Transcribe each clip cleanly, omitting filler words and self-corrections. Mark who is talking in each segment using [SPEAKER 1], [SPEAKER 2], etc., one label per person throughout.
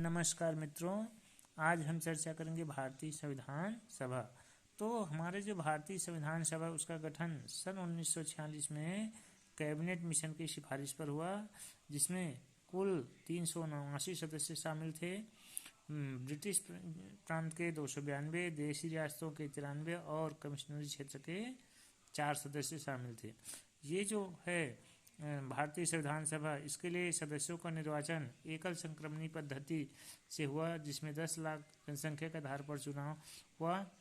[SPEAKER 1] नमस्कार मित्रों, आज हम चर्चा करेंगे भारतीय संविधान सभा। तो हमारे जो भारतीय संविधान सभा उसका गठन सन 1946 में कैबिनेट मिशन की सिफारिश पर हुआ, जिसमें कुल 379 सदस्य शामिल थे। ब्रिटिश प्रांत के 292, देशी रियासतों के 93 और कमिश्नरी क्षेत्र के 4 सदस्य शामिल थे। ये जो है भारतीय संविधान सभा, इसके लिए सदस्यों का निर्वाचन एकल संक्रमणी पद्धति से हुआ, जिसमें 10 लाख जनसंख्या के आधार पर चुनाव हुआ।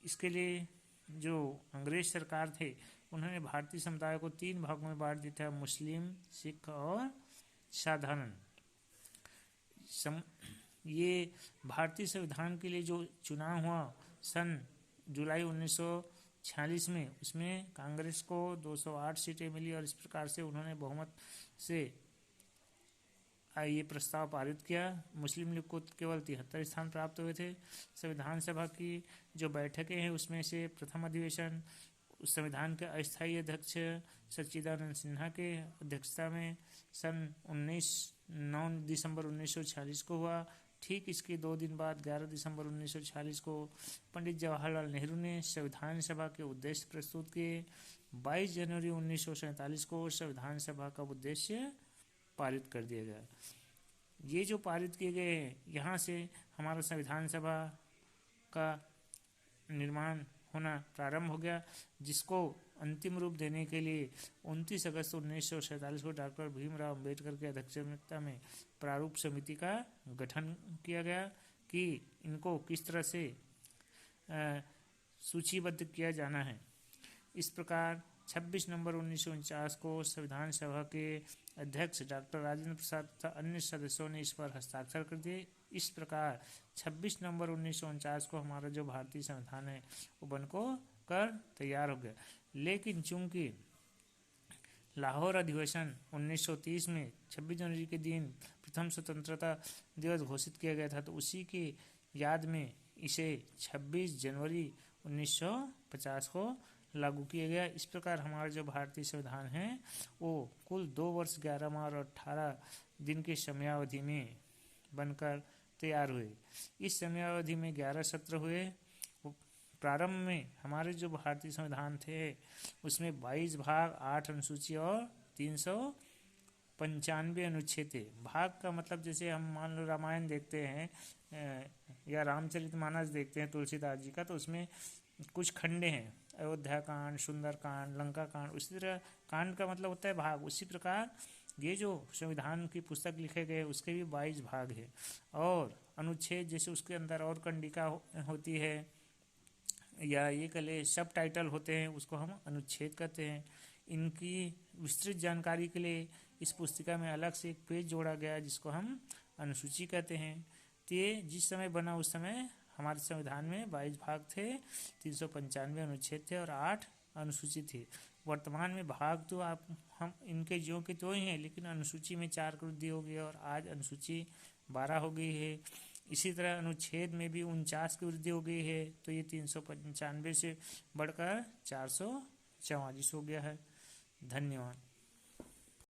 [SPEAKER 1] इसके लिए जो अंग्रेज सरकार थे, उन्होंने भारतीय समुदाय को 3 भागों में बांट दिया था: मुस्लिम, सिख और साधारण। ये भारतीय संविधान के लिए जो चुनाव हुआ सन जुलाई 1946 में, उसमें कांग्रेस को 208 सीटें मिली और इस प्रकार से उन्होंने बहुमत से ये प्रस्ताव पारित किया। मुस्लिम लीग को केवल 73 स्थान प्राप्त हुए थे। संविधान सभा की जो बैठकें हैं, उसमें से प्रथम अधिवेशन संविधान के अस्थायी अध्यक्ष सच्चिदानंद सिन्हा के अध्यक्षता में सन 9 दिसंबर 1946 को हुआ। ठीक इसके 2 दिन बाद 11 दिसंबर 1946 को पंडित जवाहरलाल नेहरू ने संविधान सभा के उद्देश्य प्रस्तुत किए। 22 जनवरी 1947 को संविधान सभा का उद्देश्य पारित कर दिया गया। ये जो पारित किए गए हैं, यहाँ से हमारा संविधान सभा का निर्माण होना प्रारंभ हो गया, जिसको अंतिम रूप देने के लिए 29 अगस्त 1947 को डॉक्टर भीमराव अंबेडकर की अध्यक्षता में प्रारूप समिति का गठन किया गया कि इनको किस तरह से सूचीबद्ध किया जाना है। इस प्रकार 26 नवंबर 1949 को संविधान सभा के अध्यक्ष डॉक्टर राजेंद्र प्रसाद तथा अन्य सदस्यों ने इस पर हस्ताक्षर कर दिए। इस प्रकार 26 नवंबर 1949 को हमारा जो भारतीय संविधान है वो बनकर तैयार हो गया। लेकिन चूंकि लाहौर अधिवेशन 1930 में 26 जनवरी के दिन प्रथम स्वतंत्रता दिवस घोषित किया गया था, तो उसी की याद में इसे 26 जनवरी 1950 को लागू किया गया। इस प्रकार हमारा जो भारतीय संविधान है वो कुल 2 वर्ष 11 माह और 18 दिन की समयावधि में बनकर तैयार हुए। इस समयावधि में 11 सत्र हुए। प्रारंभ में हमारे जो भारतीय संविधान थे, उसमें 22 भाग, 8 अनुसूची और 395 अनुच्छेद थे। भाग का मतलब जैसे हम मान लो रामायण देखते हैं या रामचरितमानस देखते हैं तुलसीदास जी का, तो उसमें कुछ खंडे हैं: अयोध्या कांड, सुंदर कांड, लंका कांड। उसी तरह कांड का मतलब होता है भाग। उसी प्रकार ये जो संविधान की पुस्तक लिखे गए, उसके भी 22 भाग है। और अनुच्छेद जैसे उसके अंदर और कंडिका होती है, या ये कले सब टाइटल होते हैं, उसको हम अनुच्छेद कहते हैं। इनकी विस्तृत जानकारी के लिए इस पुस्तिका में अलग से एक पेज जोड़ा गया, जिसको हम अनुसूची कहते हैं। तो ये जिस समय बना उस समय हमारे संविधान में 22 भाग थे, 395 अनुच्छेद थे और 8 अनुसूची थी। वर्तमान में भाग तो हम इनके ज्यों के त्यों ही हैं, लेकिन अनुसूची में 4 की वृद्धि हो गई और आज अनुसूची 12 हो गई है। इसी तरह अनुच्छेद में भी 49 की वृद्धि हो गई है, तो ये 395 से बढ़कर 444 हो गया है। धन्यवाद।